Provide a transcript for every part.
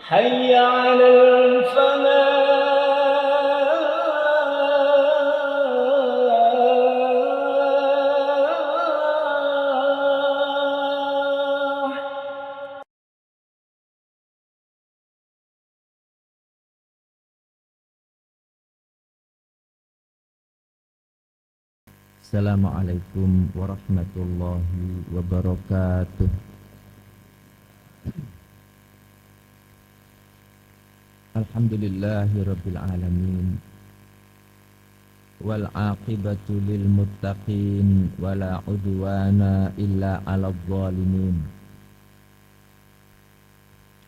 حي على الفلاح. Assalamualaikum warahmatullahi wabarakatuh. Alhamdulillahi rabbil alamin. Wal aqibatu lil muttaqin wala udwana illa 'alal zalimin.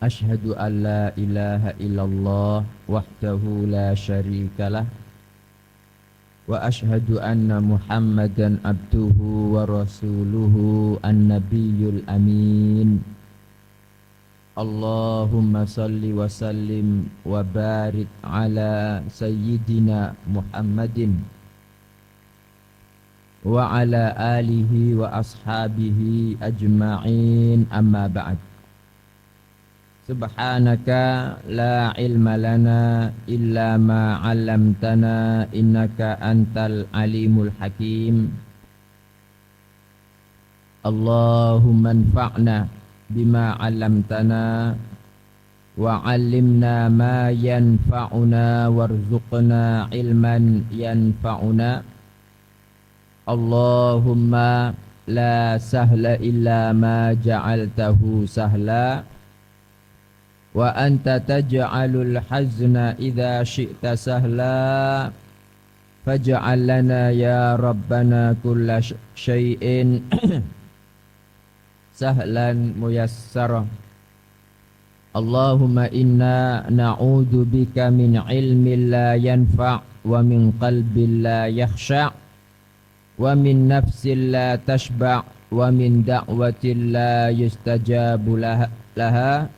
Asyhadu an la ilaha illallah wahdahu la syarikalah wa asyhadu anna Muhammadan abduhu wa rasuluhu an-nabiyyul amin. Allahumma salli wa sallim wa barik ala sayyidina Muhammadin wa ala alihi wa ashabihi ajma'in, amma ba'd. Subhanaka la ilma lana illa ma 'allamtana innaka antal alimul hakim. Allahumma anfa'na bima 'allamtana wa 'allimna ma yanfa'una warzuqna ilman yanfa'una. Allahumma la sahla illa ma ja'altahu sahla wa anta taj'alul hazna idza syi'ta sahla faj'al lana ya rabbana kulla syai'in sahlan muyassara. Allahumma inna na'udzu bika min ilmin la yanfa' wa min qalbin la yakhsha' wa min nafsin la tashba' wa min da'watin la yustajabu laha.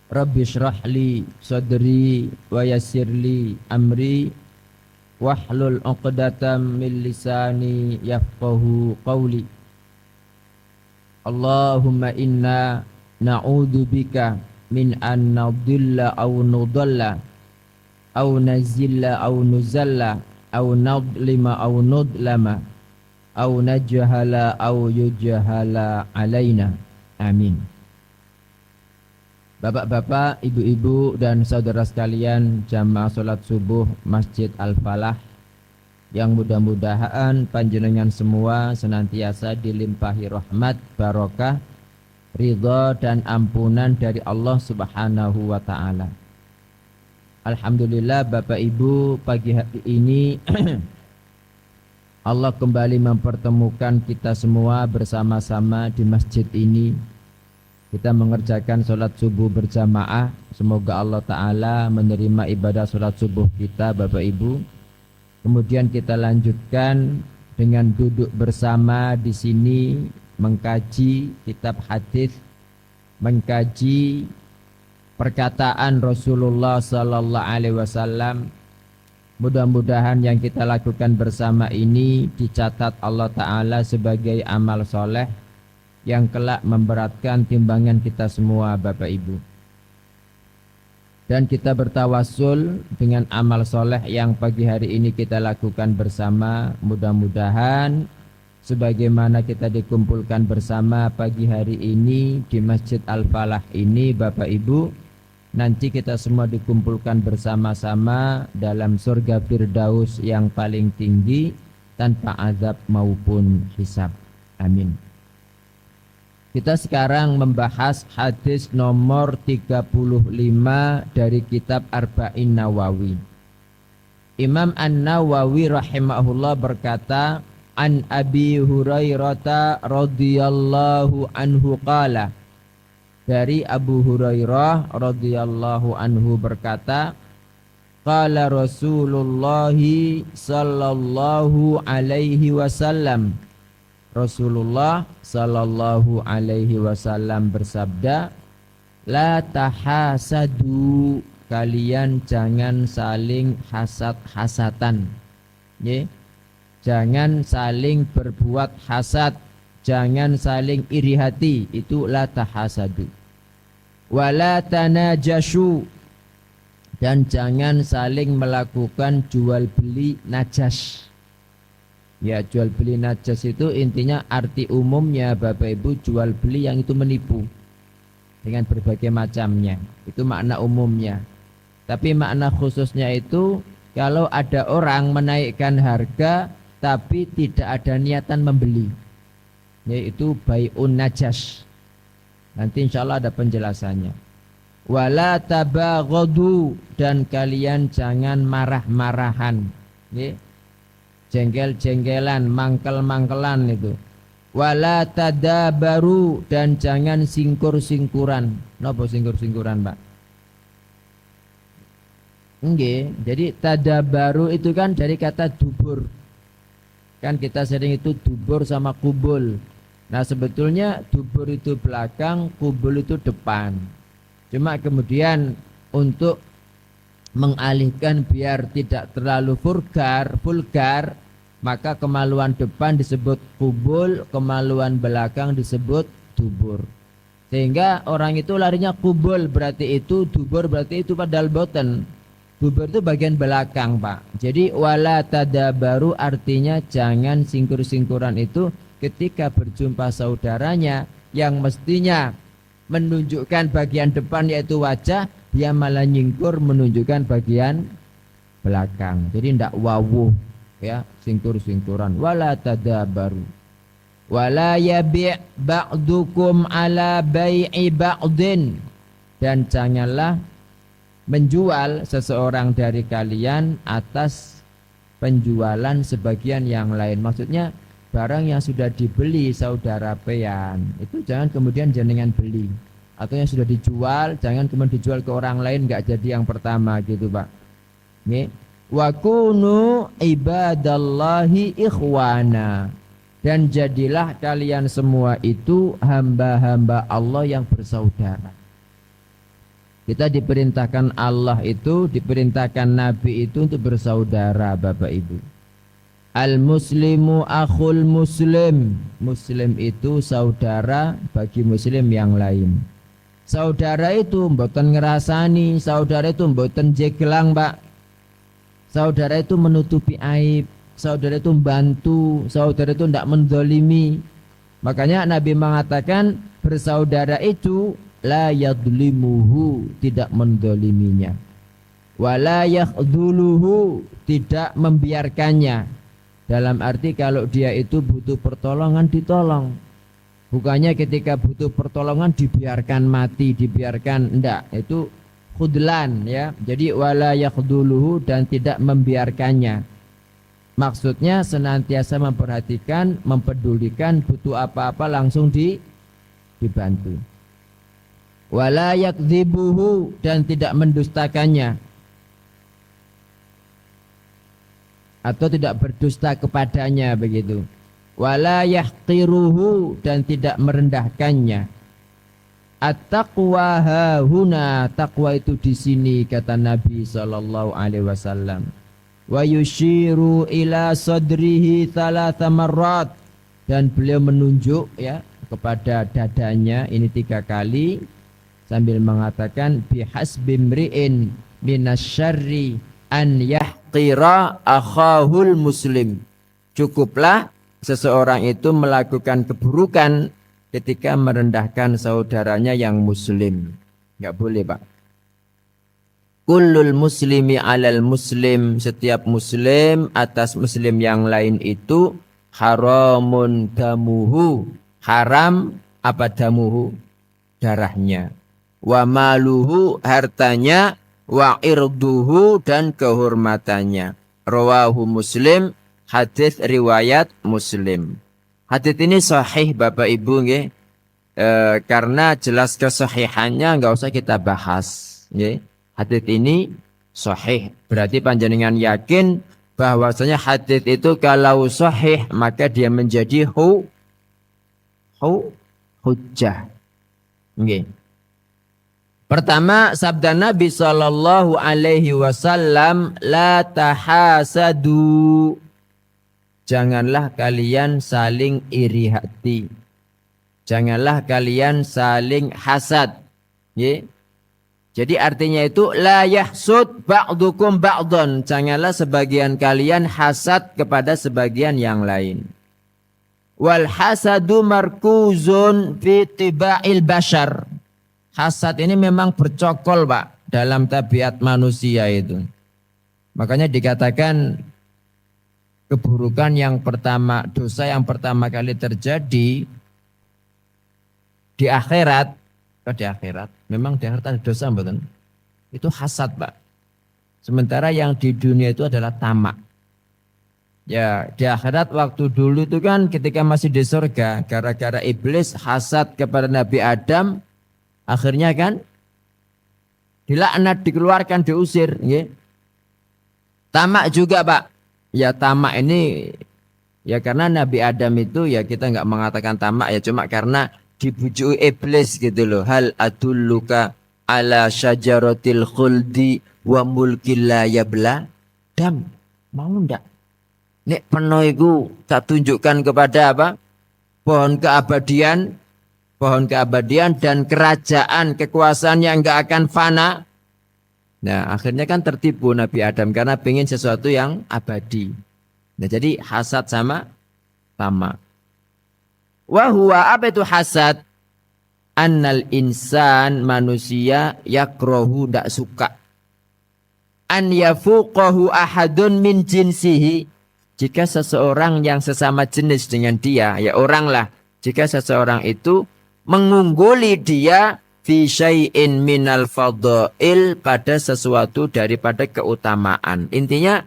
Rabbi shrah li sadri wa yassir li amri wahlul 'uqdatam min lisani yafqahu qawli. Allahumma inna na'udzu bika min an nadilla aw nudalla aw nazilla aw nuzalla aw nadlima aw nudlama aw najhala aw yujhala alaina. Amin. Bapak-bapak, ibu-ibu dan saudara sekalian jamaah salat subuh Masjid Al-Falah, yang mudah-mudahan panjenengan semua senantiasa dilimpahi rahmat, barokah, ridha dan ampunan dari Allah Subhanahu wa taala. Alhamdulillah Bapak Ibu, pagi hari ini Allah kembali mempertemukan kita semua bersama-sama di masjid ini. Kita mengerjakan sholat subuh berjamaah. Semoga Allah Ta'ala menerima ibadah sholat subuh kita Bapak Ibu. Kemudian kita lanjutkan dengan duduk bersama di sini mengkaji kitab hadis, mengkaji perkataan Rasulullah Sallallahu Alaihi Wasallam. Mudah-mudahan yang kita lakukan bersama ini dicatat Allah Ta'ala sebagai amal soleh yang kelak memberatkan timbangan kita semua Bapak Ibu. Dan kita bertawassul dengan amal soleh yang pagi hari ini kita lakukan bersama. Mudah-mudahan sebagaimana kita dikumpulkan bersama pagi hari ini di Masjid Al-Falah ini Bapak Ibu, nanti kita semua dikumpulkan bersama-sama dalam surga Firdaus yang paling tinggi tanpa azab maupun hisab. Amin. Kita sekarang membahas hadis nomor 35 dari kitab Arba'in Nawawi. Imam An-Nawawi rahimahullah berkata, An Abi Hurairah radhiyallahu anhu qala. Dari Abu Hurairah radhiyallahu anhu berkata, qala Rasulullah sallallahu alaihi wasallam. Rasulullah sallallahu alaihi wasallam bersabda, la tahasadu, kalian jangan saling hasad-hasatan. Jangan saling berbuat hasad, jangan saling iri hati, itu la tahasadu. Wala tanajashu, dan jangan saling melakukan jual beli najas. Ya, jual beli najas itu intinya arti umumnya Bapak Ibu jual beli yang itu menipu dengan berbagai macamnya. Itu makna umumnya. Tapi makna khususnya itu kalau ada orang menaikkan harga tapi tidak ada niatan membeli, yaitu bai'un najas. Nanti insya Allah ada penjelasannya. Wala tabaghadu, dan kalian jangan marah-marahan, jengkel-jengkelan, mangkel-mangkelan itu. Wala tadabaru, dan jangan singkur-singkuran. Napa singkur-singkuran, Pak? Nggih, jadi tadabaru itu kan dari kata dubur. Kan kita sering itu dubur sama kubul. Nah, sebetulnya dubur itu belakang, kubul itu depan. Cuma kemudian untuk mengalihkan biar tidak terlalu vulgar, maka kemaluan depan disebut kubul, kemaluan belakang disebut dubur. Sehingga orang itu larinya kubul berarti itu, dubur berarti itu, padahal boten. Dubur itu bagian belakang, Pak. Jadi wala tadabaru artinya jangan singkur-singkuran itu ketika berjumpa saudaranya yang mestinya menunjukkan bagian depan yaitu wajah, dia malah nyingkur menunjukkan bagian belakang. Jadi ndak wawuh ya, singkur-singkuran. Wala tadabaru. Wala yabi' ba'dukum ala bai'i ba'din, dan janganlah menjual seseorang dari kalian atas penjualan sebagian yang lain. Maksudnya barang yang sudah dibeli saudara peyan itu jangan kemudian jenengan beli, atau yang sudah dijual jangan kemudian dijual ke orang lain, nggak jadi yang pertama gitu, Pak. Nih, wa kunu ibadallahi ikhwana, dan jadilah kalian semua itu hamba-hamba Allah yang bersaudara. Kita diperintahkan Allah itu, diperintahkan Nabi itu untuk bersaudara, Bapak Ibu. Al-muslimu akhul muslim. Muslim itu saudara bagi muslim yang lain. Saudara itu mboten ngerasani, saudara itu mboten jegelang, Pak. Saudara itu menutupi aib, saudara itu membantu, saudara itu tidak mendolimi. Makanya Nabi mengatakan bersaudara itu la yadlimuhu, tidak mendoliminya. Wala yakhdhuluhu, tidak membiarkannya. Dalam arti kalau dia itu butuh pertolongan, ditolong. Bukannya ketika butuh pertolongan dibiarkan mati, dibiarkan, enggak, itu khudlan ya. Jadi wala yakhdhuluhu, dan tidak membiarkannya. Maksudnya senantiasa memperhatikan, mempedulikan, butuh apa-apa langsung dibantu. Wala yakdzibuhu, dan tidak mendustakannya atau tidak berdusta kepadanya, begitu. Wala yahqiruhu, dan tidak merendahkannya. At-taqwa hahuna, taqwa itu di sini kata Nabi sallallahu alaihi wasallam. Wa yushiru ila sadrihi thalatha marrat, dan beliau menunjuk ya kepada dadanya ini 3 kali sambil mengatakan bihasbimri'in minasyarri an yahqira akhahul muslim. Cukuplah seseorang itu melakukan keburukan ketika merendahkan saudaranya yang muslim. Enggak boleh, Pak. Kullul muslimi alal muslim, setiap muslim atas muslim yang lain itu haramun damuhu, haram apa damuhu, darahnya. Wa maluhu, hartanya. Wa irduhu, dan kehormatannya. Rawahu Muslim, hadis riwayat Muslim. Hadis ini sahih Bapak Ibu nggih. Karena jelas kesahihannya enggak usah kita bahas nggih. Hadis ini sahih, berarti panjenengan yakin bahwasanya hadis itu kalau sahih maka dia menjadi hujjah. Nggih. Pertama, sabda Nabi sallallahu alaihi wasallam, la tahasadu. Janganlah kalian saling iri hati. Janganlah kalian saling hasad. Nggih. Jadi artinya itu la yahsud ba'dukum ba'don. Janganlah sebagian kalian hasad kepada sebagian yang lain. Wal hasadu markuzun fi tiba'il bashar. Hasad ini memang bercokol, Pak, dalam tabiat manusia itu. Makanya dikatakan keburukan yang pertama, dosa yang pertama kali terjadi di akhirat. Di akhirat, memang di akhirat ada dosa, betul? Itu hasad, Pak. Sementara yang di dunia itu adalah tamak. Ya, di akhirat waktu dulu itu kan ketika masih di surga, gara-gara iblis hasad kepada Nabi Adam, akhirnya kan dilaknat, dikeluarkan, diusir. Ya. Tamak juga, Pak. Ya tamak ini, ya karena Nabi Adam itu ya kita nggak mengatakan tamak ya cuma karena dibujuk iblis gitu loh. Hal adulluka ala syajaratil khuldi wa mulkil la yabla. Dam, mau ndak? Nek peno iku tak tunjukkan kepada apa? Pohon keabadian dan kerajaan kekuasaan yang enggak akan fana. Nah, akhirnya kan tertipu Nabi Adam karena pengen sesuatu yang abadi. Nah, jadi hasad sama tamak. Wahuwa apa itu hasad? Annal insan manusia yakrohu ndak suka. An yafuqahu ahadun min jinsihi. Jika seseorang yang sesama jenis dengan dia, ya orang lah. Jika seseorang itu mengungguli dia fi syai'in minal fadha'il pada sesuatu daripada keutamaan. Intinya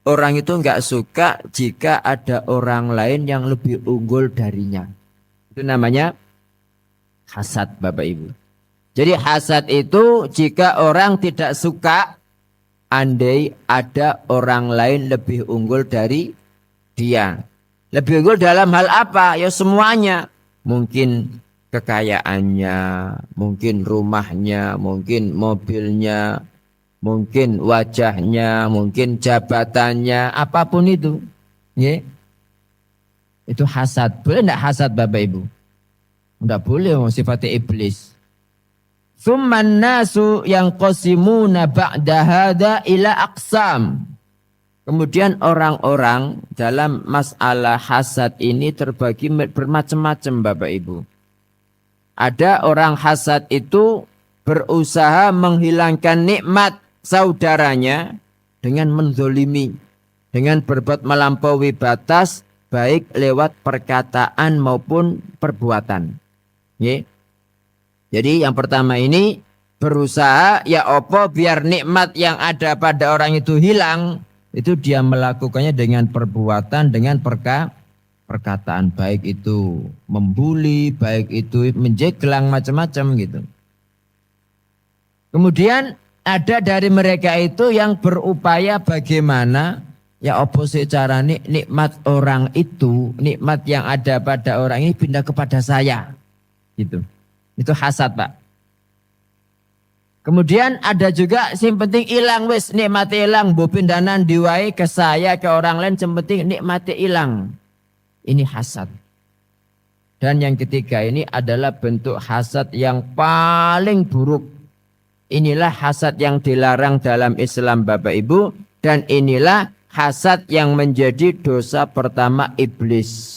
orang itu enggak suka jika ada orang lain yang lebih unggul darinya. Itu namanya hasad, Bapak Ibu. Jadi hasad itu jika orang tidak suka andai ada orang lain lebih unggul dari dia. Lebih unggul dalam hal apa? Ya semuanya. Mungkin kekayaannya, mungkin rumahnya, mungkin mobilnya, mungkin wajahnya, mungkin jabatannya, apapun itu. Ya. Itu hasad. Boleh enggak hasad, Bapak Ibu? Enggak boleh, sifatnya iblis. Tsumman nasu yang qasimuna ba'da hada ila aqsam. Kemudian orang-orang dalam masalah hasad ini terbagi bermacam-macam, Bapak Ibu. Ada orang hasad itu berusaha menghilangkan nikmat saudaranya dengan menzolimi, dengan berbuat melampaui batas, baik lewat perkataan maupun perbuatan. Ye. Jadi yang pertama ini berusaha ya opo biar nikmat yang ada pada orang itu hilang. Itu dia melakukannya dengan perbuatan, dengan perkataan. Baik itu membuli, baik itu menjeglang, macam-macam gitu. Kemudian ada dari mereka itu yang berupaya bagaimana ya opposite cara nikmat orang itu, nikmat yang ada pada orang ini pindah kepada saya. Gitu. Itu hasad, Pak. Kemudian ada juga yang penting hilang wis, nikmati hilang, mbok pindahan diwai ke saya, ke orang lain, yang penting nikmati hilang. Ini hasad. Dan yang ketiga ini adalah bentuk hasad yang paling buruk. Inilah hasad yang dilarang dalam Islam, Bapak Ibu, dan inilah hasad yang menjadi dosa pertama iblis.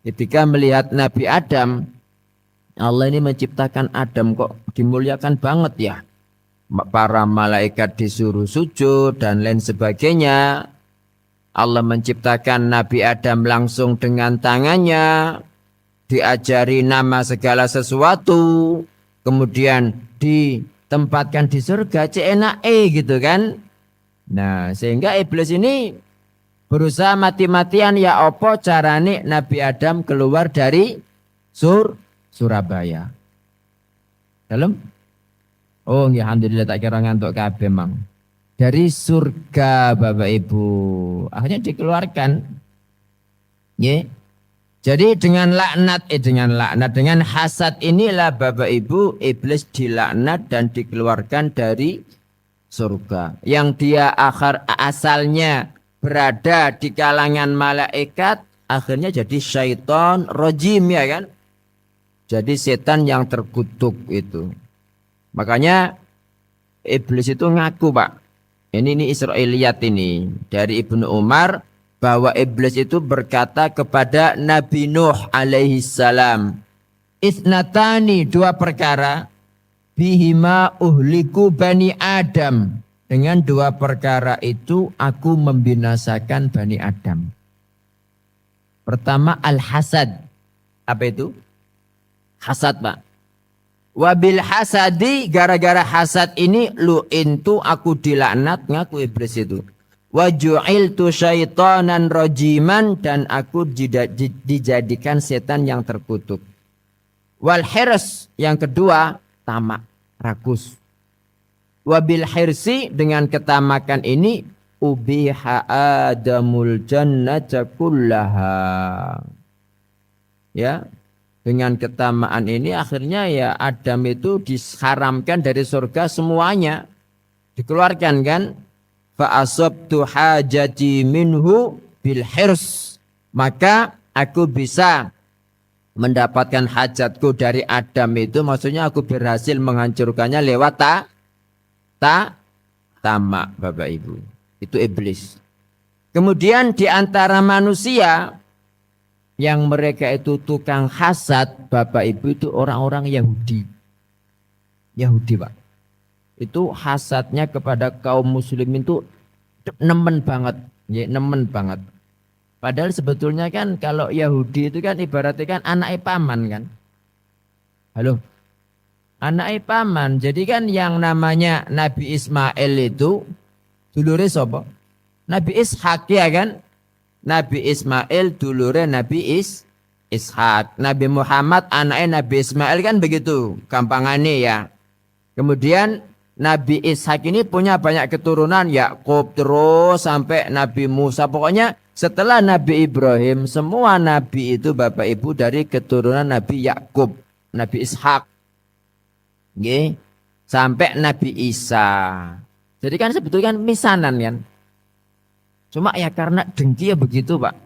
Ketika melihat Nabi Adam, Allah ini menciptakan Adam kok dimuliakan banget ya. Para malaikat disuruh sujud dan lain sebagainya. Allah menciptakan Nabi Adam langsung dengan tangannya. Diajari nama segala sesuatu. Kemudian ditempatkan di surga. Enak gitu kan. Nah sehingga iblis ini berusaha mati-matian ya opo carane Nabi Adam keluar dari Surabaya. Dalam? Oh, alhamdulillah tak kira ngantuk kabeh mang. Dari surga Bapak Ibu. Akhirnya dikeluarkan. Ye. Jadi dengan dengan hasad inilah Bapak Ibu iblis dilaknat dan dikeluarkan dari surga. Yang dia asalnya berada di kalangan malaikat, akhirnya jadi syaitan rajim ya kan? Jadi setan yang terkutuk itu. Makanya iblis itu ngaku, Pak. Ini Israiliyat ini dari Ibnu Umar bahwa iblis itu berkata kepada Nabi Nuh alaihi salam, "Isnatani, dua perkara, bihima uhliku bani Adam. Dengan dua perkara itu aku membinasakan Bani Adam." Pertama al-hasad. Apa itu? Hasad, Pak. Wabil hasadi, gara-gara hasad ini lu'intu, aku dilaknat, ngaku iblis itu. Waju'iltu syaitanan rojiman, dan aku dijadikan setan yang terkutuk. Wal hirs, yang kedua tamak, rakus. Wabil hirsi, dengan ketamakan ini ubiha adamul jannata kullaha. Ya, dengan ketamaan ini akhirnya ya Adam itu diharamkan dari surga semuanya. Dikeluarkan kan? Fa asabtu hajati minhu bil hirs. Maka aku bisa mendapatkan hajatku dari Adam itu, maksudnya aku berhasil menghancurkannya lewat tamak, Bapak Ibu. Itu iblis. Kemudian di antara manusia yang mereka itu tukang hasad, Bapak Ibu, itu orang-orang Yahudi. Yahudi, Pak. Itu hasadnya kepada kaum muslimin itu nemen banget. Ya, nemen banget. Padahal sebetulnya kan kalau Yahudi itu kan ibaratnya kan anak paman kan. Halo. Anak paman. Jadi kan yang namanya Nabi Ismail itu dulure sapa? Nabi Ishak, ya kan? Nabi Ismail dulure Nabi Ishak. Nabi Muhammad anaknya Nabi Ismail, kan begitu gampangannya ya. Kemudian Nabi Ishak ini punya banyak keturunan, Yakub terus sampai Nabi Musa. Pokoknya setelah Nabi Ibrahim semua nabi itu Bapak Ibu dari keturunan Nabi Yakub, Nabi Ishak. Nggih. Sampai Nabi Isa. Jadi kan sebetulnya kan misanan kan. Cuma ya karena dengki ya begitu, Pak.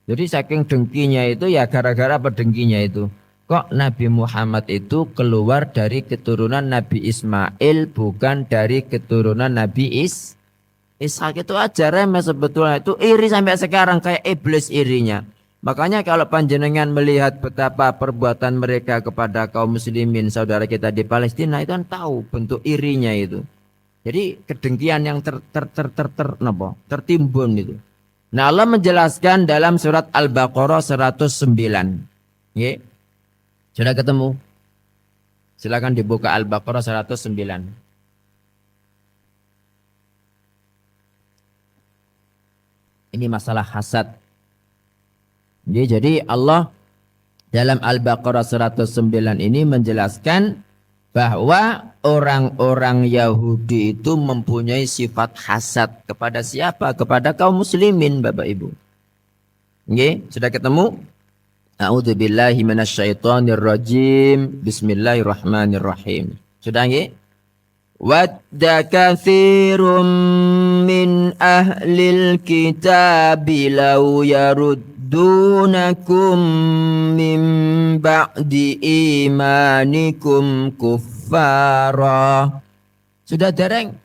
Jadi saking dengkinya itu ya gara-gara apa dengkinya itu? Kok Nabi Muhammad itu keluar dari keturunan Nabi Ismail bukan dari keturunan Nabi Ishak. Itu aja remeh sebetulnya. Itu iri sampai sekarang, kayak iblis irinya. Makanya kalau panjenengan melihat betapa perbuatan mereka kepada kaum muslimin saudara kita di Palestina, itu kan tahu bentuk irinya itu. Jadi kedengkian yang tertimbun itu. Nah, Allah menjelaskan dalam surat Al-Baqarah 109. Nggih. Sudah ketemu? Silakan dibuka Al-Baqarah 109. Ini masalah hasad. Jadi Allah dalam Al-Baqarah 109 ini menjelaskan bahwa orang-orang Yahudi itu mempunyai sifat hasad kepada siapa? Kepada kaum muslimin, Bapak Ibu. Nggih, sudah ketemu? A'udzubillahi minasyaitonirrajim. Bismillahirrahmanirrahim. Sudah nggih? Wadda katsirum min ahlil kitabi law yaruddunakum min ba'di imanikum kuffara. Sudah dereng?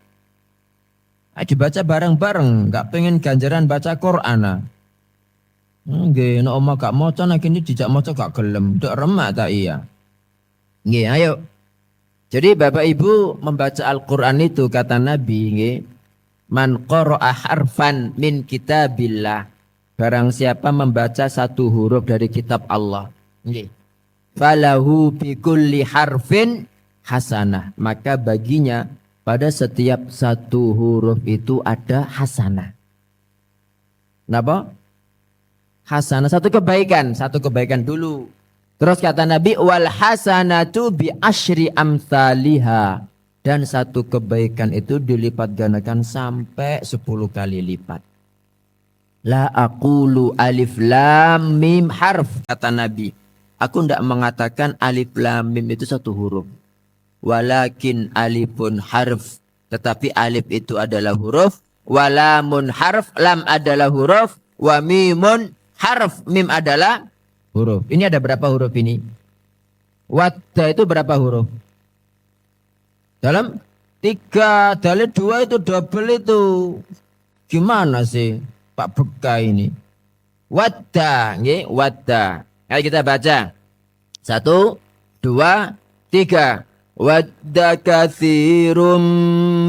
Ayo dibaca bareng-bareng, enggak pengen ganjaran baca Quran. Nggih, nek omah gak maca nek ini dijak maca gak gelem, ndak remak ta iya. Nggih, ayo. Jadi Bapak Ibu membaca Al-Quran itu kata Nabi, nggih, man qara'a harfan min kitabillah, barang siapa membaca satu huruf dari kitab Allah, nggih, falahu bi kulli harfin hasanah, maka baginya pada setiap satu huruf itu ada hasanah. Napa? Hasanah, satu kebaikan dulu. Terus kata Nabi, wal hasanatu bi asyri amsalihha, dan satu kebaikan itu dilipat gandakan sampai 10 kali lipat. La aqulu alif lam mim harf, kata Nabi. Aku tidak mengatakan alif lam mim itu satu huruf. Walakin alifun harf, tetapi alif itu adalah huruf, walamun harf, lam adalah huruf, wa mimun harf, mim adalah huruf. Ini ada berapa huruf ini? Wadda itu berapa huruf? Dalam 3 dalil 2 itu double itu. Gimana sih Pak Beka ini? Wadda, nggih, wadda. Ayo kita baca. 1, 2, 3. Wadda katsirum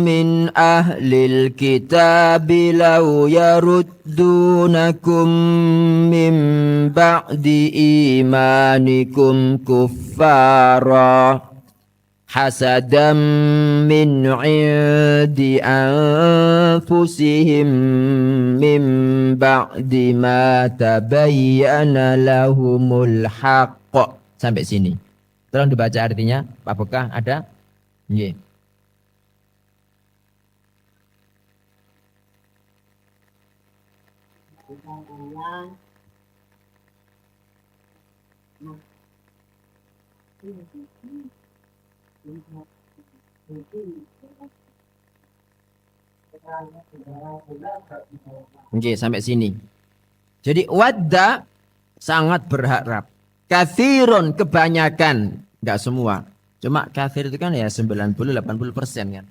min ahlil kitab law yaruddunakum min ba'di imanikum kuffara hasadam min 'indi anfusihim min ba'di ma tabayyana lahumul haqq. Sampai sini. Tolong dibaca artinya, Pak Beka ada? Nggih. Oke, sampai sini. Jadi wadda sangat berharap. Kathirun kebanyakan, enggak semua. Cuma kathir itu kan ya 90-80% kan.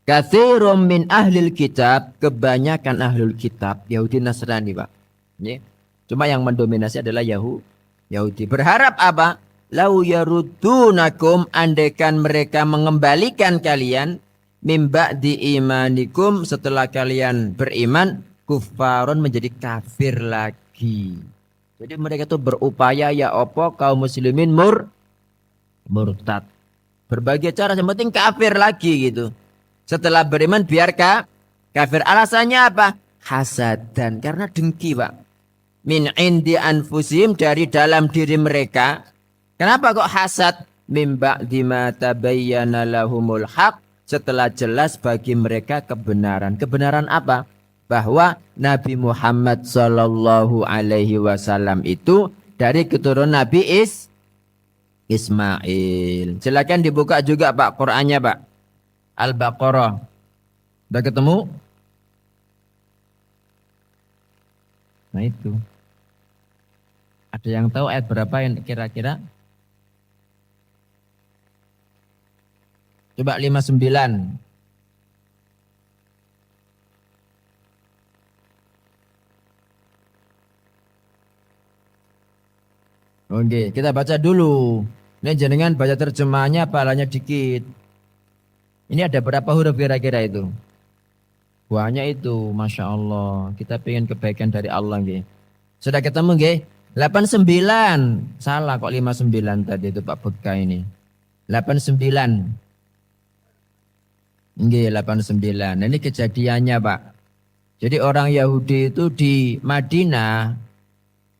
Kathirun min ahlil kitab, kebanyakan ahlul kitab, Yahudi Nasrani, Pak. Ya. Cuma yang mendominasi adalah Yahudi. Berharap apa? Lau yaruddunakum, andaikan mereka mengembalikan kalian mimba di imanikum, setelah kalian beriman, kuffaron, menjadi kafir lagi. Jadi mereka itu berupaya ya opo kaum muslimin murtad. Berbagai cara, yang penting kafir lagi gitu. Setelah beriman biar kafir. Alasannya apa? Hasadan, karena dengki, Pak. Min indi anfusim, dari dalam diri mereka. Kenapa kok hasad? Min ba'di ma tabayyana lahumul haq, setelah jelas bagi mereka kebenaran. Kebenaran apa? Bahwa Nabi Muhammad sallallahu alaihi wasallam itu dari keturunan Nabi Ismail. Silakan dibuka juga Pak Qur'annya, Pak. Al-Baqarah. Udah ketemu? Nah itu. Ada yang tahu ayat berapa yang kira-kira? Coba 59. Oke, kita baca dulu. Ini jenengan baca terjemahnya palanya dikit. Ini ada berapa huruf kira-kira itu? Banyak itu, Masya Allah. Kita pengen kebaikan dari Allah. Nge. Sudah ketemu, nge? 89. Salah kok 59 tadi itu Pak Beka ini. 89. Nge, 89. Nah, ini kejadiannya, Pak. Jadi orang Yahudi itu di Madinah,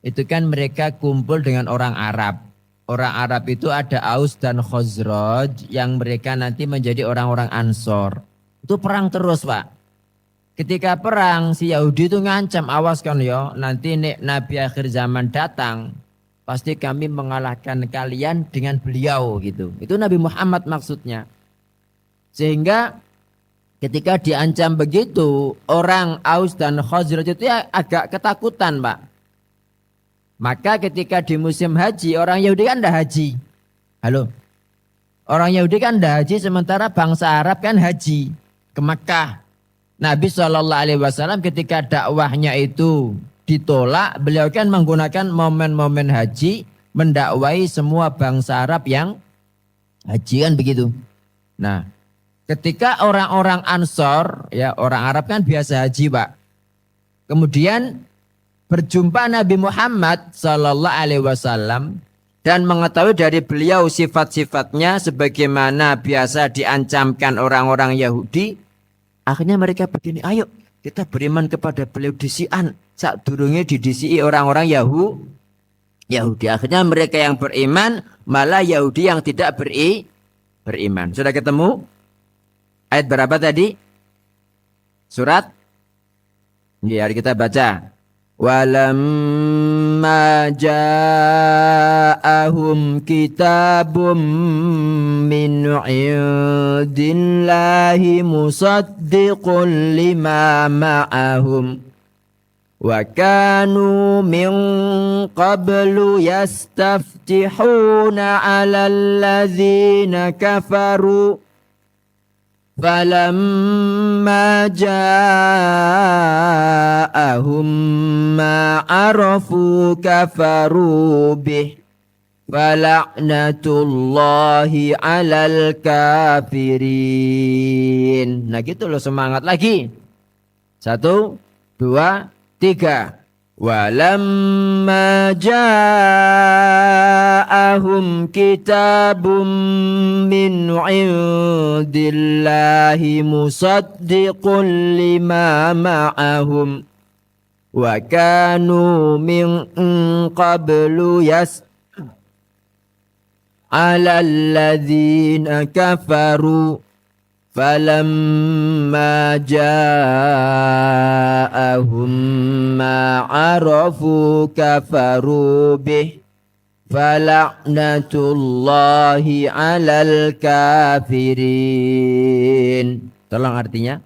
itu kan mereka kumpul dengan orang Arab. Orang Arab itu ada Aus dan Khazraj yang mereka nanti menjadi orang-orang Ansor. Itu perang terus, Pak. Ketika perang, si Yahudi itu ngancam, awas kan ya, nanti Nabi akhir zaman datang, pasti kami mengalahkan kalian dengan beliau gitu. Itu Nabi Muhammad maksudnya. Sehingga ketika diancam begitu, orang Aus dan Khazraj itu ya agak ketakutan, Pak. Maka ketika di musim haji, orang Yahudi kan tidak haji. Halo? Orang Yahudi kan tidak haji, sementara bangsa Arab kan haji ke Makkah. Nabi SAW ketika dakwahnya itu ditolak, beliau kan menggunakan momen-momen haji, mendakwai semua bangsa Arab yang haji kan begitu. Nah, ketika orang-orang Ansor, ya orang Arab kan biasa haji, Pak. Kemudian berjumpa Nabi Muhammad sallallahu alaihi wasallam dan mengetahui dari beliau sifat-sifatnya sebagaimana biasa diancamkan orang-orang Yahudi, akhirnya mereka begini, ayo kita beriman kepada beliau disian saat durungnya didisi orang-orang Yahudi. Akhirnya mereka yang beriman, malah Yahudi yang tidak beriman. Sudah ketemu? Ayat berapa tadi? Surat? Ya, kita baca. Walamma ja'ahum kitabum min indillahi musaddiqun lima ma'ahum Wa kanu min qablu yastaftihuna 'alal ladzina kafaru falamma ja'ahum ma 'arafu kafaru bih fala'natullahi 'alal kafirin. Nah gitu loh, semangat lagi. 1, 2, 3. Walamma ja'ahum kitabun min indillahi musaddiqun lima ma'ahum wa kanu min qablu ala alladhina kafaru falamma ja'ahum ma 'arafu kafaru bih fala'natullahi 'alal kafirin. Tolong artinya.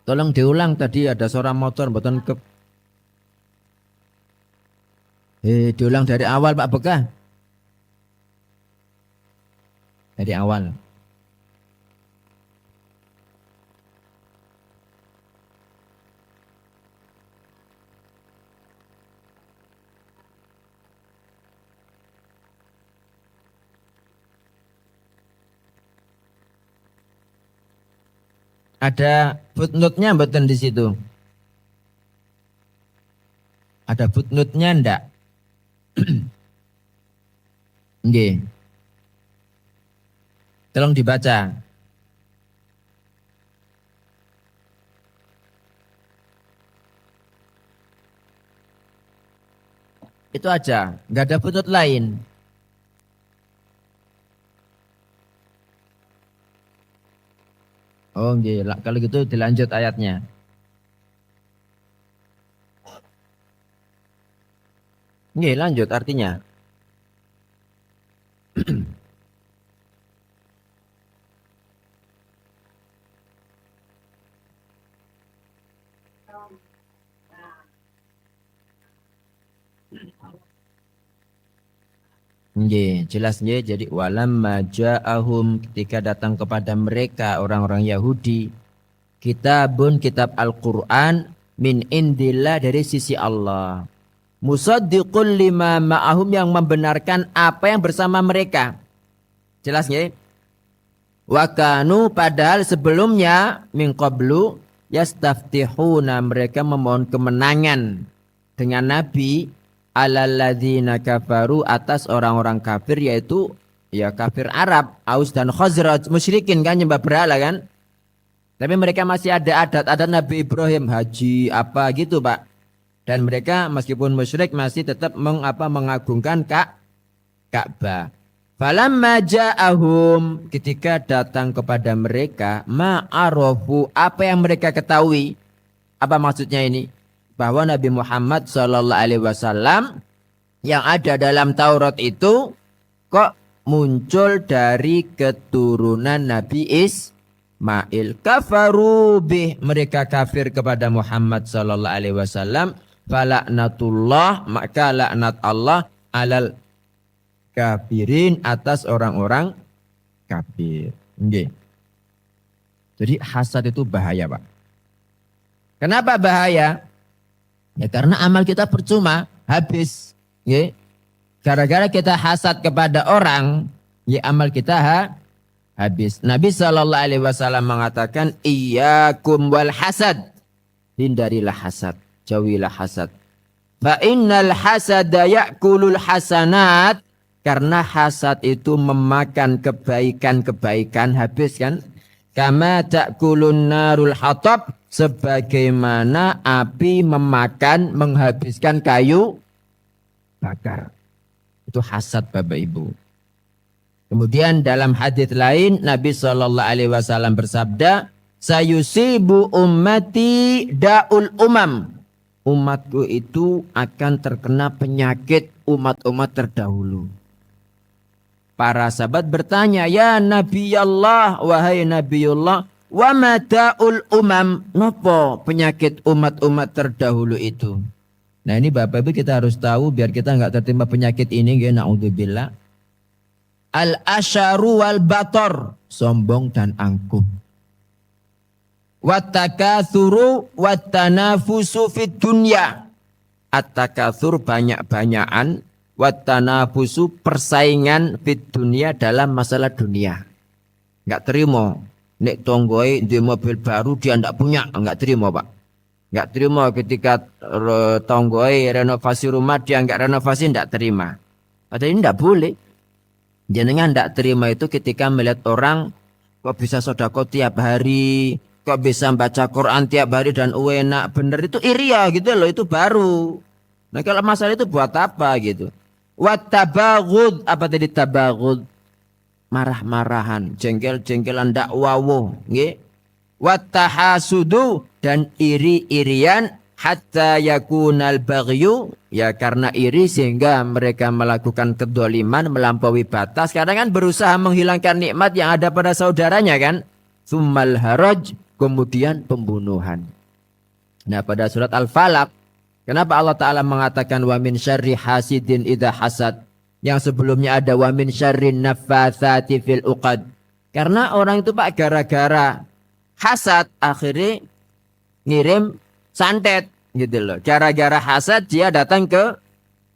Tolong diulang, tadi ada suara motor mboten ke. Diulang dari awal Pak Bekah. Dari awal. Ada footnote-nya mboten di situ? Ada footnote-nya ndak? Nggih. Tolong dibaca. Itu aja, nggak ada footnote lain. Oh nggih, kalau gitu dilanjut ayatnya. Nggih, lanjut artinya. Nggih, jelas nggih. Jadi walamma ja'ahum, ketika datang kepada mereka orang-orang Yahudi, kitabun, kitab Al-Qur'an, min indillah, dari sisi Allah. Musaddiqul lima ma'ahum, yang membenarkan apa yang bersama mereka. Jelas nggih? Wa kanu, padahal sebelumnya, min qablu yastaftihuna, mereka memohon kemenangan dengan Nabi, alalladzina kafaru, atas orang-orang kafir, yaitu ya kafir Arab, Aus dan Khazraj, musyrikin kan, nyembah berhala kan. Tapi mereka masih ada adat-adat Nabi Ibrahim, haji apa gitu Pak. Dan mereka meskipun musyrik masih tetap mengagungkan Ka'bah. Falamma ja'ahum, ketika datang kepada mereka, ma'arofu, apa yang mereka ketahui. Apa maksudnya ini? Bahwa Nabi Muhammad SAW yang ada dalam Taurat itu kok muncul dari keturunan Nabi Ismail. Kafaru bih, mereka kafir kepada Muhammad SAW. Fala'natullah, maka laknat Allah alal kafirin, atas orang-orang kafir. Nggih. Jadi hasad itu bahaya Pak. Kenapa bahaya? Ya karena amal kita percuma, habis. Ya. Gara-gara kita hasad kepada orang, ya amal kita habis. Nabi SAW mengatakan, iyyakum wal hasad. Hindarilah hasad, jauhilah hasad. Fa innal hasada ya'kulul hasanat. Karena hasad itu memakan kebaikan-kebaikan, habis kan. Kama ta'kulun narul hatab, sebagaimana api memakan, menghabiskan kayu bakar. Itu hasad Bapak Ibu. Kemudian dalam hadis lain Nabi SAW bersabda, sayusibu ummati da'ul umam. Umatku itu akan terkena penyakit umat-umat terdahulu. Para sahabat bertanya, "Ya Nabi Allah, wahai Nabiullah, wa mada'ul umam?" Nopo penyakit umat-umat terdahulu itu? Nah, ini Bapak Ibu kita harus tahu biar kita enggak tertimpa penyakit ini, ya naudzubillah. Al-asyaru wal bator, sombong dan angkuh. Wattakatsuru wattanafusu fid dunya. At-takatsur banyak-banyakan, wattanafusu persaingan fid dunya dalam masalah dunia. Enggak terima nek tonggoe di mobil baru dia enggak punya, enggak terima, Pak. Enggak terima ketika tonggoe renovasi rumah dia enggak renovasi, enggak terima. Padahal ini enggak boleh. Jenengan enggak terima itu ketika melihat orang kok bisa sedekah tiap hari, kok bisa baca Quran tiap hari dan enak bener, itu iri ya gitu loh, itu baru. Nah kalau masalah itu buat apa gitu. Wattabaghud, apa tadi tabaghud? Marah-marahan, jengkel-jengkelan ndak wawo, nggih. Wattahasudu, dan iri-irian, hatta yakunal baghyu, ya karena iri sehingga mereka melakukan kedoliman melampaui batas. Kadang kan berusaha menghilangkan nikmat yang ada pada saudaranya kan. Tsummal haraj, kemudian pembunuhan. Nah pada surat Al-Falaq, kenapa Allah Ta'ala mengatakan wa min syarri hasidin idha hasad? Yang sebelumnya ada wa min syarrin naffatsati fil uqad. Karena orang itu Pak gara-gara hasad akhirnya ngirim santet gitu loh. Gara-gara hasad dia datang ke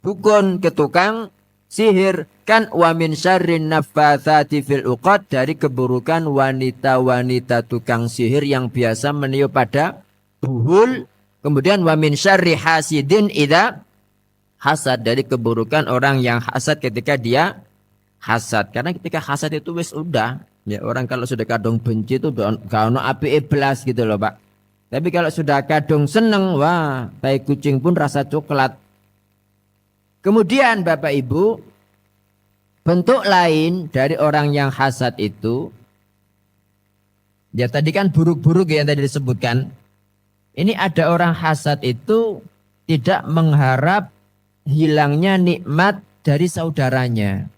dukun, ke tukang sihir. Kan wa min syarrin naffatsati fil uqad, dari keburukan wanita-wanita tukang sihir yang biasa meniup pada buhul. Kemudian wa min syarri hasidin idza hasad, dari keburukan orang yang hasad ketika dia hasad. Karena ketika hasad itu wis udah, ya orang kalau sudah kadung benci itu gak ono api iblas gitu loh Pak. Tapi kalau sudah kadung seneng, wah, tai kucing pun rasa coklat. Kemudian Bapak Ibu, bentuk lain dari orang yang hasad itu, ya tadi kan buruk-buruk yang tadi disebutkan. Ini ada orang hasad itu tidak mengharap hilangnya nikmat dari saudaranya.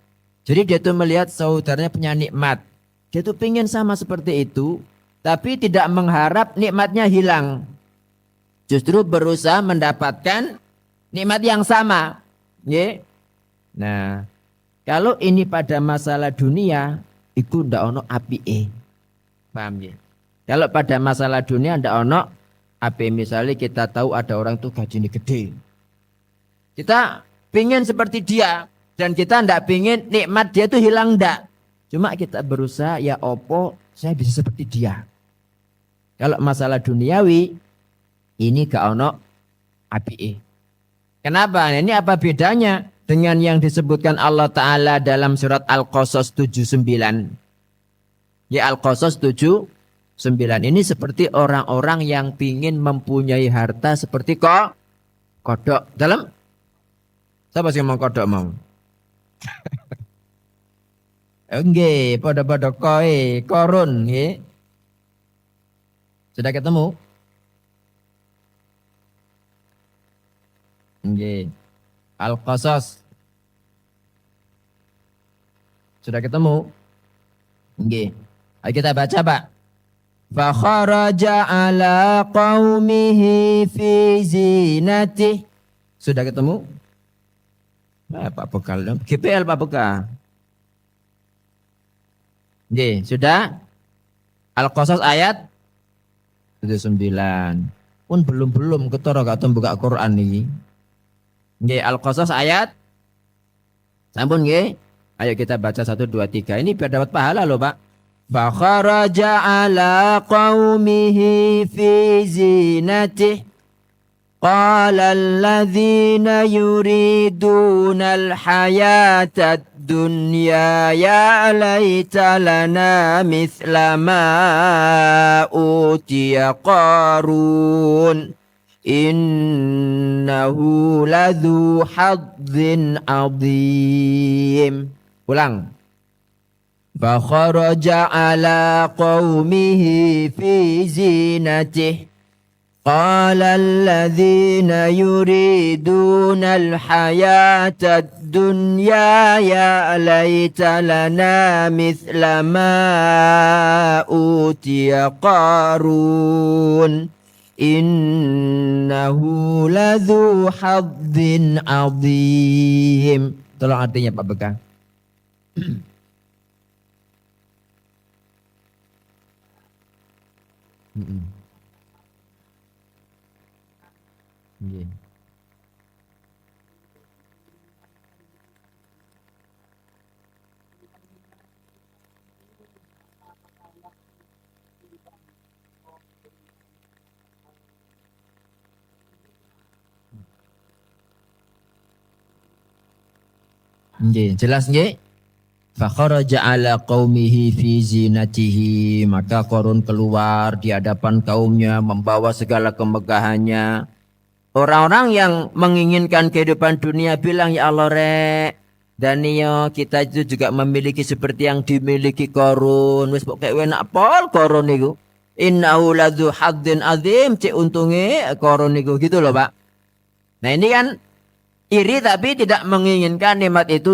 Jadi dia tuh melihat saudaranya punya nikmat. Dia tuh pengen sama seperti itu, tapi tidak mengharap nikmatnya hilang. Justru berusaha mendapatkan nikmat yang sama. Ya. Nah, kalau ini pada masalah dunia, itu ndak ono apike. Paham ya? Kalau pada masalah dunia ndak ono api. Misalnya kita tahu ada orang tuh gajinya gede. Kita pingin seperti dia dan kita ndak pingin nikmat dia tuh hilang ndak. Cuma kita berusaha ya opo saya bisa seperti dia. Kalau masalah duniawi ini gak ono apike. Kenapa? Ini apa bedanya dengan yang disebutkan Allah Ta'ala dalam surat Al-Qasas 79. Ya Al-Qasas 79 ini seperti orang-orang yang pingin mempunyai harta seperti kodok. Dalam siapa sih mau kodok mau? Nggih, pada korun nggih. Sudah ketemu? Nggih. Al-Qasas. Sudah ketemu? Nggih. Ayo kita baca, Pak. Fa kharaja ala qaumihi fi zinatih. Sudah ketemu? Pak Bekal. GPL Pak Bekal. Nggih, sudah? Al-Qasas ayat 79. Pun belum ketara gak tau buka Quran niki. Nggih, Al-Qasas ayat sampun nggih. Ayo kita baca 1 2 3. Ini biar dapat pahala loh, Pak. Fa kharaja ala qaumihi fi zinatih. Qala alladhina yuriduna al-hayata ad-dunya ya laita lana mithla ma utiya Qarun innahu ladhu hadzin azim. Ulang. Fa kharaja ala qaumihi fi zinatih. قال الذين يريدون الحياة الدنيا يا ليت لنا مثل ما أوتي قارون إنه لذو حظ عظيم. Tolong artinya Pak Bekang. Nggih. Nggih, jelas nggih? Fakharaja ala qaumihi fi zinatihi, maka Qarun keluar di hadapan kaumnya membawa segala kemegahannya. Orang-orang yang menginginkan kehidupan dunia bilang, ya Allah rek, dan iyo kita itu juga memiliki seperti yang dimiliki Qarun. Wis pokoke enak pol Qarun niku. Innahu ladzu hadzin azim, cek untungnya Qarun niku gitu loh, Pak. Nah, ini kan iri tapi tidak menginginkan nikmat itu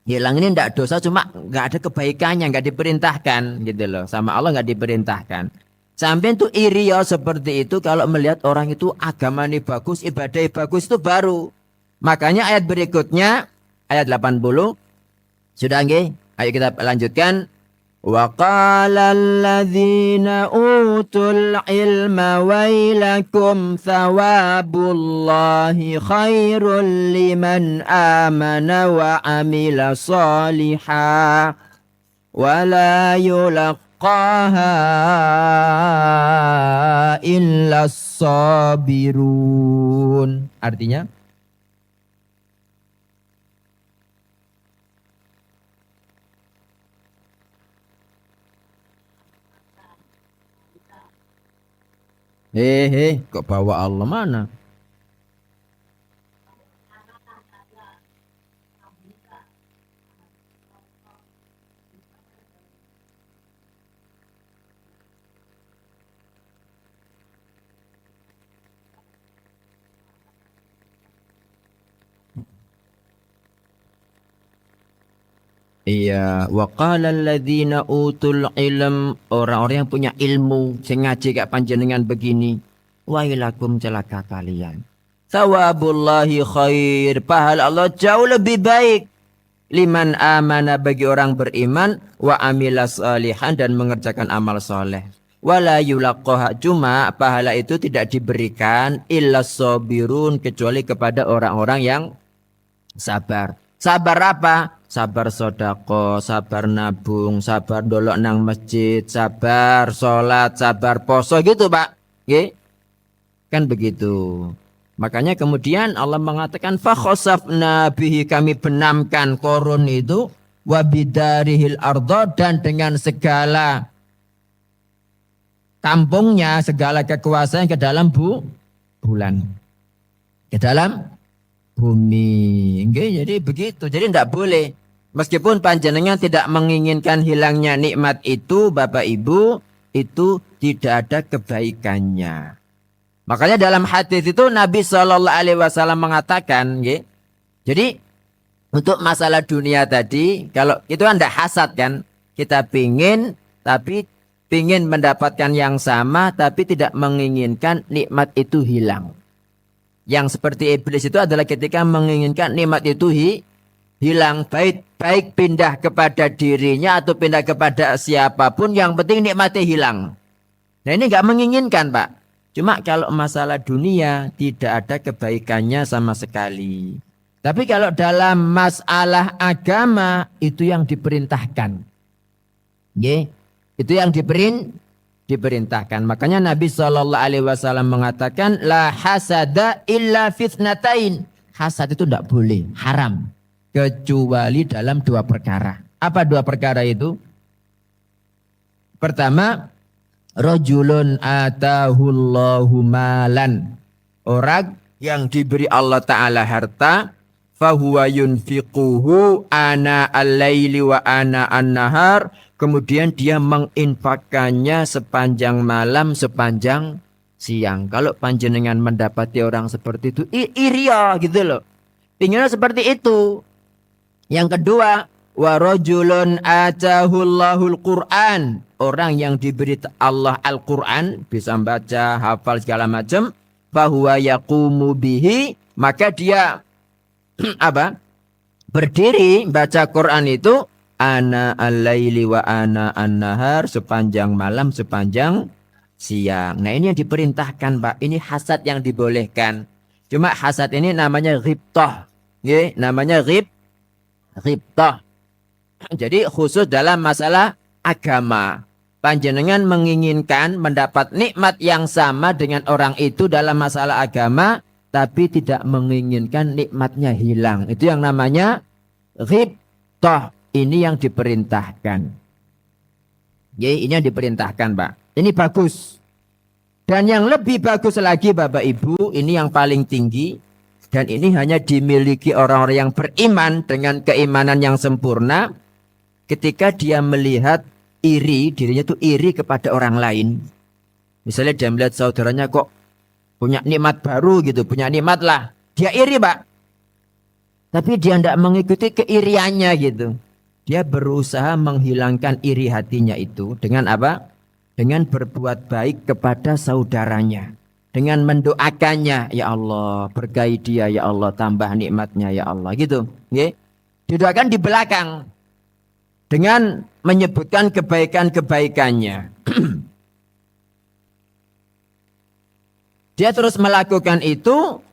hilang. Ini tidak dosa, cuma nggak ada kebaikannya, nggak diperintahkan gitu loh. Sama Allah nggak diperintahkan. Sampai itu iri ya seperti itu kalau melihat orang itu agama ini bagus, ibadah bagus itu baru. Makanya ayat berikutnya, ayat 80. Sudah nggih? Ayo kita lanjutkan. Wa qala alladzina utul ilma wailakum thawabullahi khairul liman amana wa amila salihah wa la yulaqaha illa sabirun. Artinya kok bawa Allah mana? Iya, wa qala alladzina utul ilm, orang-orang yang punya ilmu, sing ngaji kayak panjenengan begini, wailakum celaka kalian. Thawabullahi khair, pahala Allah jauh lebih baik. Liman amana, bagi orang beriman, wa amila salihan, dan mengerjakan amal soleh. Wala yulaqaha, cuma pahala itu tidak diberikan illa sabirun, kecuali kepada orang-orang yang sabar. Sabar apa? Sabar sodako, sabar nabung, sabar dolok nang masjid, sabar sholat, sabar poso gitu Pak. Oke? Kan begitu. Makanya kemudian Allah mengatakan fakhosafna bihi, kami benamkan Qarun itu wabidarihil ardo, dan dengan segala kampungnya, segala kekuasaan ke dalam bulan. Ke dalam bumi. Nggih, jadi begitu. Jadi tidak boleh. Meskipun panjenengan tidak menginginkan hilangnya nikmat itu, Bapak Ibu, itu tidak ada kebaikannya. Makanya dalam hadis itu Nabi SAW mengatakan, nggih. Jadi untuk masalah dunia tadi, kalau itu tidak hasad kan, kita pingin tapi pingin mendapatkan yang sama, tapi tidak menginginkan nikmat itu hilang. Yang seperti iblis itu adalah ketika menginginkan nikmat itu hilang, baik pindah kepada dirinya atau pindah kepada siapapun, yang penting nikmatnya hilang. Nah, ini nggak menginginkan Pak. Cuma kalau masalah dunia tidak ada kebaikannya sama sekali. Tapi kalau dalam masalah agama itu yang diperintahkan. Nggih, itu yang diperintahkan. Makanya Nabi SAW mengatakan la hasada illa fitnatain. Hasad itu tidak boleh, haram, kecuali dalam dua perkara. Apa dua perkara itu? Pertama, rajulun atahullahu malan, orang yang diberi Allah Ta'ala harta, fahuwa yunfiquhu ana al-laili wa ana an-nahar, kemudian dia menginfakkannya sepanjang malam, sepanjang siang. Kalau panjenengan mendapati orang seperti itu, iri ya gitu loh. Pinginnya seperti itu. Yang kedua, wa rajulun atahullahul Qur'an. Orang yang diberi Allah Al-Qur'an, bisa baca, hafal segala macam, fahuwa yaqumu bihi, maka dia apa? Berdiri baca Quran itu ana al-laili wa ana an-nahar, sepanjang malam, sepanjang siang. Nah, ini yang diperintahkan, Pak. Ini hasad yang dibolehkan. Cuma hasad ini namanya ghibtah. Nggih, namanya ghibtah. Jadi khusus dalam masalah agama. Panjenengan menginginkan mendapat nikmat yang sama dengan orang itu dalam masalah agama, tapi tidak menginginkan nikmatnya hilang. Itu yang namanya ghibtah. Ini yang diperintahkan. Ya, ini yang diperintahkan, Pak. Ini bagus. Dan yang lebih bagus lagi, Bapak Ibu, ini yang paling tinggi. Dan ini hanya dimiliki orang-orang yang beriman dengan keimanan yang sempurna. Ketika dia melihat iri, dirinya itu iri kepada orang lain. Misalnya dia melihat saudaranya kok punya nikmat baru gitu, punya nikmat lah. Dia iri, Pak. Tapi dia tidak mengikuti keiriannya gitu. Dia berusaha menghilangkan iri hatinya itu dengan apa? Dengan berbuat baik kepada saudaranya. Dengan mendoakannya, ya Allah, berkahi dia, ya Allah, tambah nikmatnya, ya Allah, gitu. Okay? Didoakan di belakang dengan menyebutkan kebaikan-kebaikannya. Dia terus melakukan itu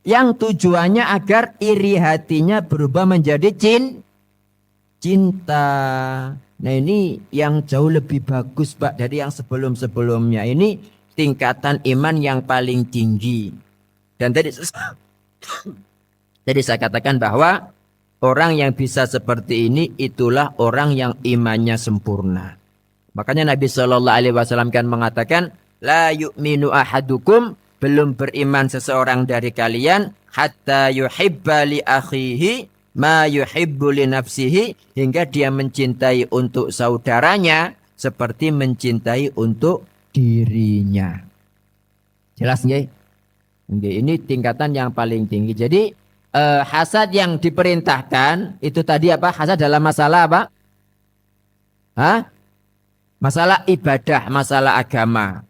yang tujuannya agar iri hatinya berubah menjadi cinta. Nah, ini yang jauh lebih bagus, Pak, dari yang sebelum-sebelumnya. Ini tingkatan iman yang paling tinggi. Dan tadi saya katakan bahwa orang yang bisa seperti ini itulah orang yang imannya sempurna. Makanya Nabi SAW kan mengatakan, la yu'minu ahadukum, belum beriman seseorang dari kalian, hatta yuhibba li akhihi ma yuhibbu li nafsihi, hingga dia mencintai untuk saudaranya seperti mencintai untuk dirinya. Jelas nggih? Nggih, ini tingkatan yang paling tinggi. Jadi hasad yang diperintahkan itu tadi apa? Hasad dalam masalah apa? Hah? Masalah ibadah, masalah agama.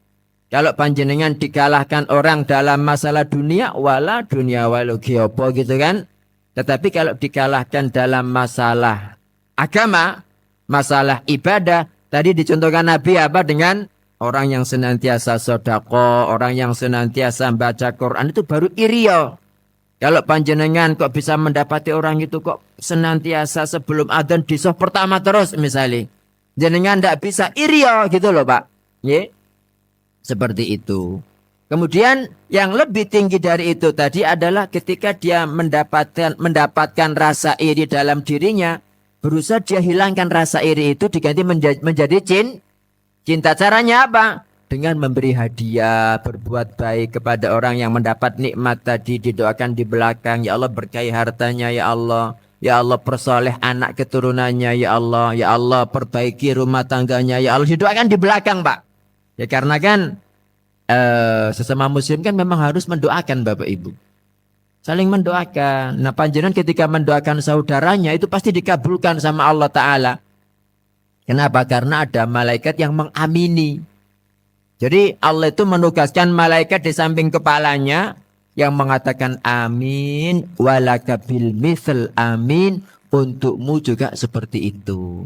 Kalau panjenengan dikalahkan orang dalam masalah dunia, wala dunia walau giopo gitu kan. Tetapi kalau dikalahkan dalam masalah agama, masalah ibadah, tadi dicontohkan Nabi apa? Dengan orang yang senantiasa sedekah, orang yang senantiasa baca Quran, itu baru irio. Kalau panjenengan kok bisa mendapati orang itu kok senantiasa sebelum adzan di sof pertama terus misalnya. Jenengan tidak bisa irio gitu loh, Pak. Ye? Seperti itu. Kemudian yang lebih tinggi dari itu tadi adalah ketika dia mendapatkan rasa iri dalam dirinya, berusaha dia hilangkan rasa iri itu diganti menjadi cinta. Caranya apa? Dengan memberi hadiah, berbuat baik kepada orang yang mendapat nikmat tadi, didoakan di belakang, ya Allah berkahi hartanya, ya Allah. Ya Allah persoleh anak keturunannya, ya Allah perbaiki rumah tangganya, ya Allah, didoakan di belakang, Pak. Ya karena kan sesama muslim kan memang harus mendoakan, Bapak Ibu. Saling mendoakan. Nah, panjenengan ketika mendoakan saudaranya itu pasti dikabulkan sama Allah Ta'ala. Kenapa? Karena ada malaikat yang mengamini. Jadi Allah itu menugaskan malaikat di samping kepalanya yang mengatakan amin, walaka bil misl, amin, untukmu juga seperti itu.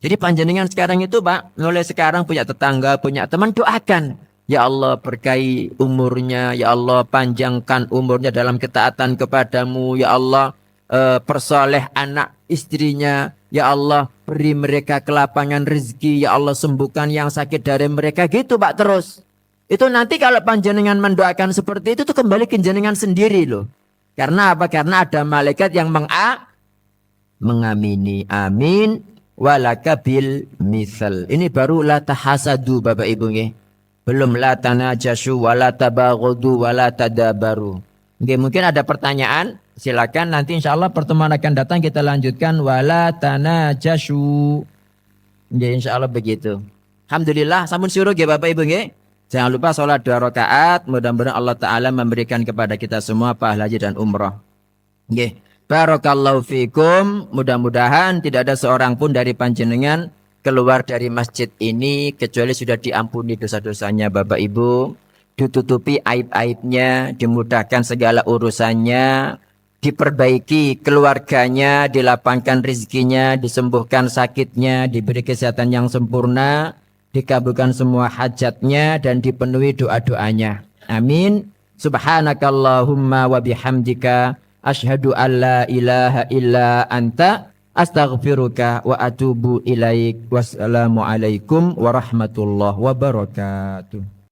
Jadi panjenengan sekarang itu, Pak, mulai sekarang punya tetangga, punya teman, doakan. Ya Allah berkahi umurnya, ya Allah panjangkan umurnya dalam ketaatan kepadamu, ya Allah persoleh anak istrinya, ya Allah beri mereka kelapangan rezeki, ya Allah sembuhkan yang sakit dari mereka, gitu, Pak, terus. Itu nanti kalau panjenengan mendoakan seperti itu tuh kembali ke jenengan sendiri loh. Karena apa? Karena ada malaikat yang mengamini. Amin walaka bil misal. Ini baru la tahasadu, Bapak Ibu nggih. Belum la tanajashu wala tabaghadu wala tadabaru. Nggih, mungkin ada pertanyaan, silakan nanti insyaallah pertemuan akan datang kita lanjutkan wala tanajashu. Nggih, insyaallah begitu. Alhamdulillah sampun suruh nggih Bapak Ibu nggih. Jangan lupa sholat 2 rakaat. Mudah-mudahan Allah Ta'ala memberikan kepada kita semua pahala haji dan umrah. Nggih. Barakallahu fikum. Mudah-mudahan tidak ada seorang pun dari panjenengan keluar dari masjid ini kecuali sudah diampuni dosa-dosanya Bapak Ibu. Ditutupi aib-aibnya, dimudahkan segala urusannya, diperbaiki keluarganya, dilapangkan rezekinya, disembuhkan sakitnya, diberi kesehatan yang sempurna, dikabulkan semua hajatnya dan dipenuhi doa-doanya. Amin. Subhanakallahumma wa bihamdika asyhadu an la ilaha illa anta astaghfiruka wa atubu ilaik. Wassalamualaikum warahmatullahi wabarakatuh.